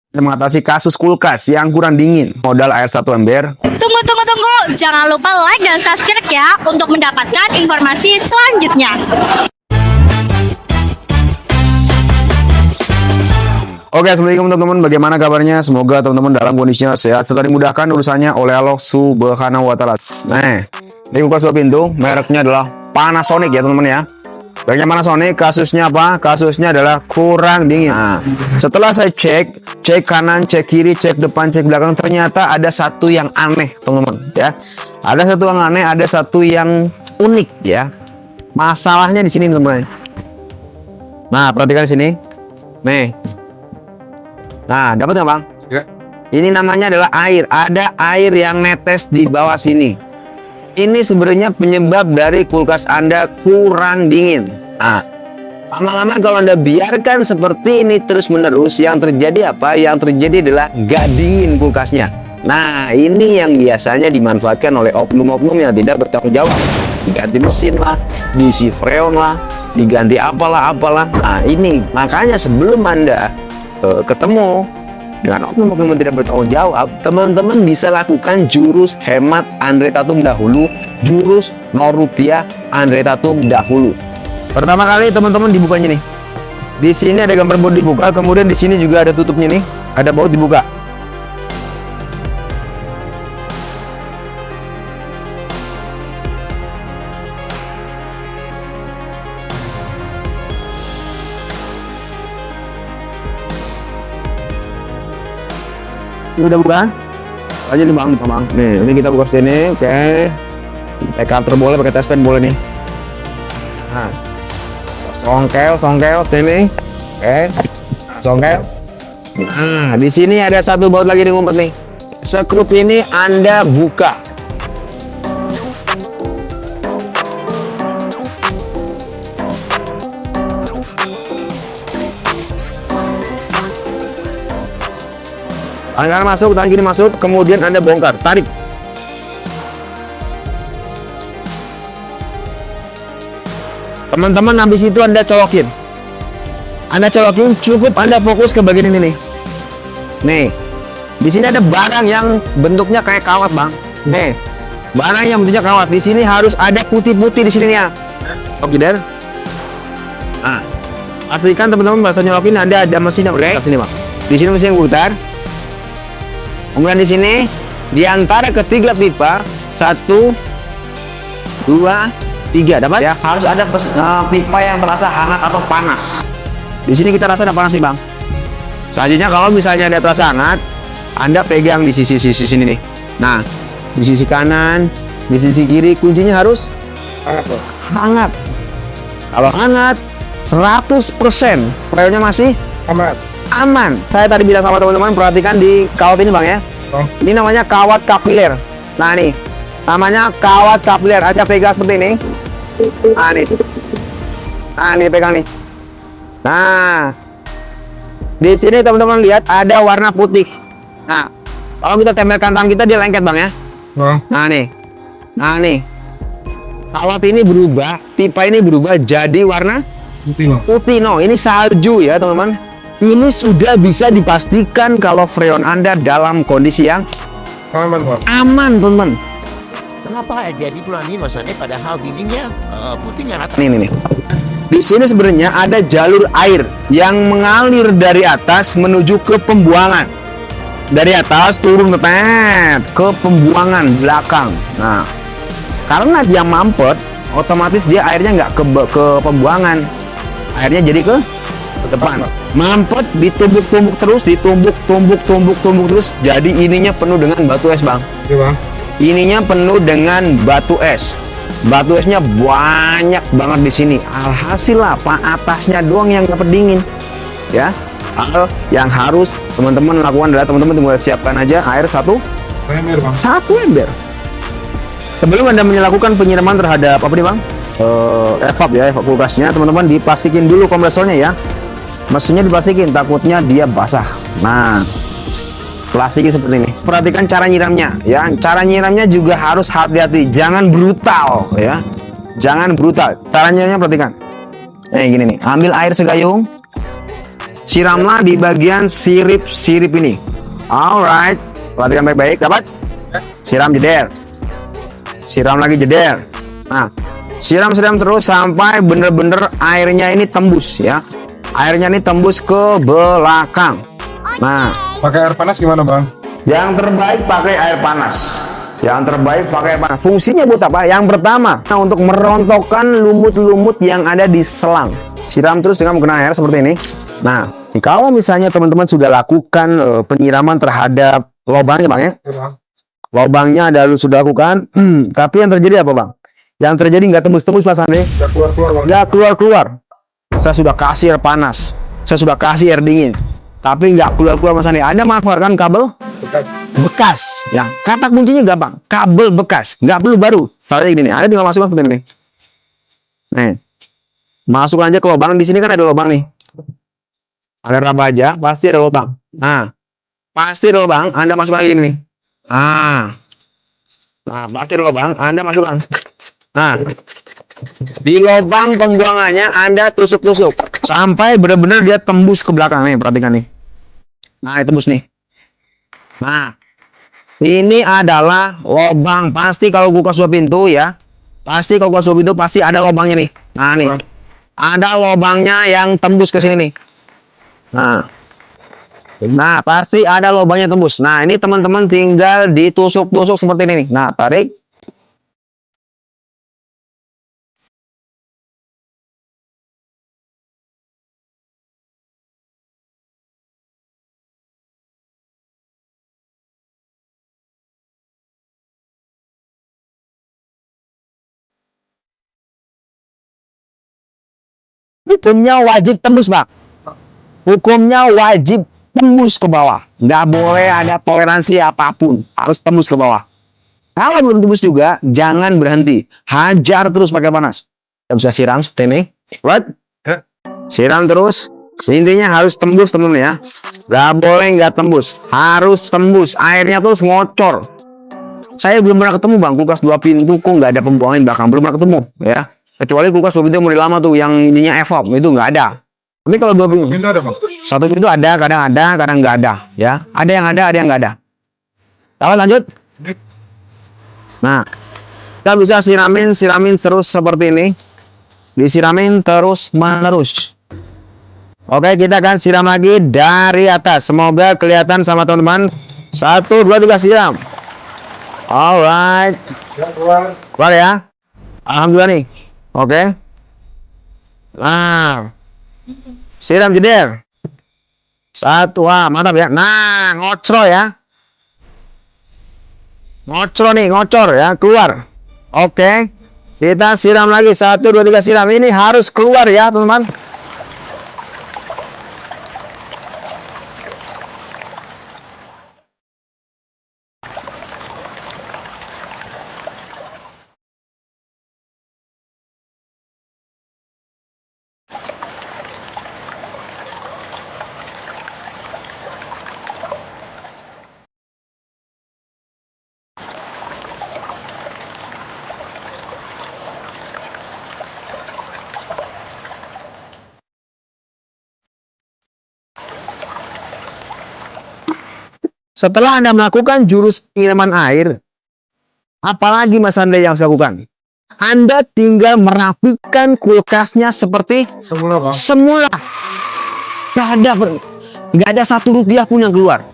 mengatasi kasus kulkas yang kurang dingin. Modal air 1 ember. Tunggu. Jangan lupa like dan subscribe ya untuk mendapatkan informasi selanjutnya. Oke, assalamualaikum teman-teman. Bagaimana kabarnya? Semoga teman-teman dalam kondisinya sehat serta dimudahkan urusannya oleh Allah Subhanahu wa Ta'ala. Nah, ini kulkas 2 pintu, mereknya adalah Panasonic ya teman-teman ya. Mereknya Panasonic, kasusnya apa? Kasusnya adalah kurang dingin. Nah, setelah saya cek kanan, cek kiri, cek depan, cek belakang, ternyata ada satu yang aneh teman-teman ya. Ada satu yang aneh, ada satu yang unik ya. Masalahnya di sini teman-teman. Nah, perhatikan di sini. Nih. Nah, dapat nggak bang? Ya. Ini namanya adalah air. Ada air yang netes di bawah sini. Ini sebenarnya penyebab dari kulkas Anda kurang dingin. Nah, lama-lama kalau Anda biarkan seperti ini terus-menerus, yang terjadi apa? Yang terjadi adalah nggak dingin kulkasnya. Nah, ini yang biasanya dimanfaatkan oleh oknum-oknum yang tidak bertanggung jawab. Diganti mesin lah, diisi freon lah, diganti apalah. Nah, ini makanya sebelum Anda ketemu dengan oknum-oknum yang tidak bertanggung jawab, teman-teman bisa lakukan jurus hemat Andre Tatum dahulu, jurus 0 rupiah Andre Tatum dahulu. Pertama kali teman-teman dibukanya nih. Di sini ada gambar baut dibuka, kemudian di sini juga ada tutupnya nih, ada baut dibuka. Ini udah buka aja nih bang. Nih ini kita buka sini. Oke, pakai cutter boleh, pakai tespen boleh nih. Nah, songkel sini. Oke, songkel. Nah, di sini ada satu baut lagi di ngumpet nih. Skrup ini Anda buka. Tangan kanan masuk, tangan kiri masuk, kemudian Anda bongkar, tarik. Teman-teman, habis itu Anda colokin. Cukup Anda fokus ke bagian ini nih. Nih, di sini ada barang yang bentuknya kayak kawat bang. Nih, barang yang bentuknya kawat. Di sini harus ada putih-putih di sini ya. Oke, der. Nah, pastikan teman-teman pas nyolokin Anda ada mesinnya. Oke, sini bang. Di sini mesin yang putar. Kemudian di sini di antara ketiga pipa 1, 2, 3 dapat ya, harus ada pipa yang terasa hangat atau panas. Di sini kita rasa ada panas nih bang. Selanjutnya kalau misalnya ada terasa hangat, Anda pegang di sisi sini nih. Nah, di sisi kanan, di sisi kiri, kuncinya harus hangat. Kalau hangat 100%, freonnya masih aman. Saya tadi bilang sama teman-teman, perhatikan di kawat ini bang ya. Ini namanya kawat kapiler. Nah nih, namanya kawat kapiler. Aja pegang seperti ini. Nah nih pegang nih. Nah, di sini teman-teman lihat ada warna putih. Nah, kalau kita tempelkan tangan kita, dia lengket bang ya. Nah nih, kawat ini berubah, pipa ini berubah jadi warna putih. No, ini salju ya teman-teman. Ini sudah bisa dipastikan kalau freon Anda dalam kondisi yang aman teman. Kenapa jadi bulan ini masalahnya padahal dindingnya putihnya rata? Nih. Di sini sebenarnya ada jalur air yang mengalir dari atas menuju ke pembuangan. Dari atas turun ke pembuangan belakang. Nah, karena dia mampet, otomatis dia airnya nggak ke pembuangan. Airnya jadi ke depan. Mampet ditumbuk terus, terus. Jadi ininya penuh dengan batu es, Bang. Iya, Bang. Ininya penuh dengan batu es. Batu esnya banyak banget di sini. Alhasil apa? Atasnya doang yang dapat dingin. Ya. Hal yang harus teman-teman lakukan adalah teman-teman tinggal siapkan aja air 1 ember, Bang. 1 ember. Sebelum Anda melakukan penyiraman terhadap apa nih, Bang? Evap ya, evap kulkasnya, teman-teman diplastikin dulu kompresornya ya. Mesinnya diplastikin, takutnya dia basah. Nah, plastikin seperti ini. Perhatikan cara nyiramnya ya. Cara nyiramnya juga harus hati-hati, jangan brutal ya. Jangan brutal. Cara nyiramnya perhatikan. Gini nih, ambil air segayung. siramlah di bagian sirip-sirip ini. Alright, perhatikan baik-baik. Dapat? Siram jeder. Siram lagi jeder. Nah, siram terus sampai bener-bener airnya ini tembus ya. Airnya ini tembus ke belakang. Nah, Pakai air panas gimana, Bang? yang terbaik pakai air panas. Yang terbaik pakai air panas. Fungsinya buat apa? Yang pertama, untuk merontokkan lumut-lumut yang ada di selang. Siram terus dengan menggunakan air seperti ini. Nah, kalau misalnya teman-teman sudah lakukan penyiraman terhadap lubangnya, Bang ya. Lubangnya sudah lakukan, tapi yang terjadi apa, Bang? Yang terjadi nggak tembus-tembus, Mas Andre. Nggak keluar-keluar, Bang. Nggak keluar-keluar. Saya sudah kasih air panas. Saya sudah kasih air dingin. Tapi nggak keluar-keluar, Mas Andre. Ada manfaatkan kabel bekas ya, kata kuncinya gampang, kabel bekas, nggak perlu baru. Soalnya gini, ada tinggal masukkan seperti ini. Nih, masuk aja ke lubang. Di sini kan ada lubang nih, ada raba aja, pasti ada lubang. Nah, pasti ada lubang. Anda masukkan lagi ini. Nah, pasti ada lubang. Anda masukkan. Nah, di lubang pembuangannya Anda tusuk-tusuk sampai benar-benar dia tembus ke belakang nih. Perhatikan nih. Nah, tembus nih. Nah, ini adalah lubang. Pasti kalau kulkas 2 pintu ya. Pasti kalau kulkas 2 pintu pasti ada lubangnya nih. Nah, nih. Ada lubangnya yang tembus ke sini nih. Nah, pasti ada lubangnya tembus. Nah, ini teman-teman tinggal ditusuk-tusuk seperti ini nih. Nah, tarik. Hukumnya wajib tembus, Bang. Hukumnya wajib tembus ke bawah. Nggak boleh ada toleransi apapun. Harus tembus ke bawah. Kalau belum tembus juga, jangan berhenti. Hajar terus pakai panas. Kita bisa siram seperti ini. What? Siram terus. Intinya harus tembus, teman-teman ya. Nggak boleh nggak tembus. Harus tembus. Airnya terus ngocor. Saya belum pernah ketemu, Bang, kulkas 2 pintu kok nggak ada pembuangan belakang. Belum pernah ketemu ya. Kecuali kulkas 2 pintu yang mulai lama tuh, yang ininya evap, itu nggak ada. Tapi kalau 2 pintu, Pintu ada, Bang? 1 pintu ada, kadang nggak ada ya. Ada yang nggak ada. Lalu lanjut. Nah, kita bisa siramin terus seperti ini. Disiramin terus menerus. Oke, kita akan siram lagi dari atas. Semoga kelihatan sama teman-teman. 1, 2, 3, siram. Alright. Keluar ya. Alhamdulillah nih. Oke. Nah, siram jeder. 1, wah mantap ya. Nah, ngocro ya. Ngocor nih, ngocor ya, keluar. Oke. Kita siram lagi. 1, 2, 3, siram. Ini harus keluar ya, teman-teman. Setelah Anda melakukan jurus pengiriman air, apalagi Mas Andre yang harus lakukan? Anda tinggal merapikan kulkasnya seperti Semula, Bang. semula. Nggak ada 1 rupiah pun yang keluar.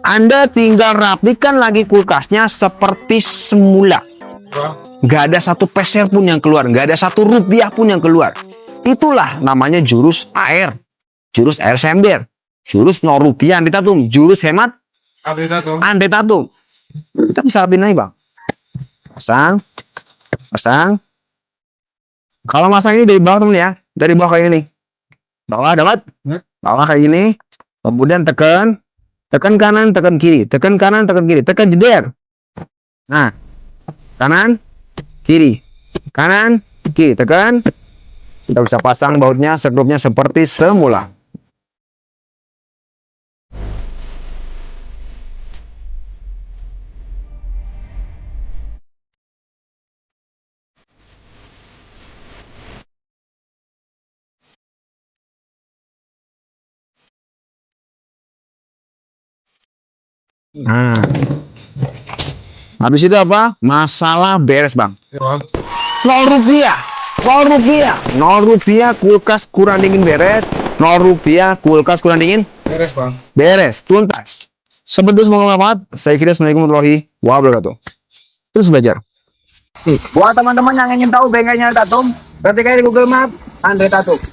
Anda tinggal rapikan lagi kulkasnya seperti semula. Nggak ada 1 peser pun yang keluar. Nggak ada 1 rupiah pun yang keluar. Itulah namanya jurus air. Jurus air sember. Jurus 0 rupiah anti tatum. Jurus hemat anti tatum. Kita bisa rapin aja, Bang. Pasang. Kalau masang ini dari bawah, temen ya. Dari bawah kayak ini. Bawah dapat. Bawah kayak ini. Kemudian tekan kanan, tekan kiri. Tekan kanan, tekan kiri. Tekan jeder. Nah, kanan, kiri. Kanan, kiri. Tekan. Kita bisa pasang bautnya, sekrupnya seperti semula. Nah. Habis itu apa? Masalah beres, Bang. Iya bang. 0 rupiah. 0 rupiah. 0 rupiah kulkas kurang dingin beres. 0 rupiah kulkas kurang dingin Beres bang. beres. Tuntas. Sebentar semoga bermanfaat. Saya kira Assalamualaikum warahmatullahi wabarakatuh. Terus belajar. Buat teman-teman yang ingin tahu bengkelnya Tatum, ketik aja di Google Map Andre Tatum.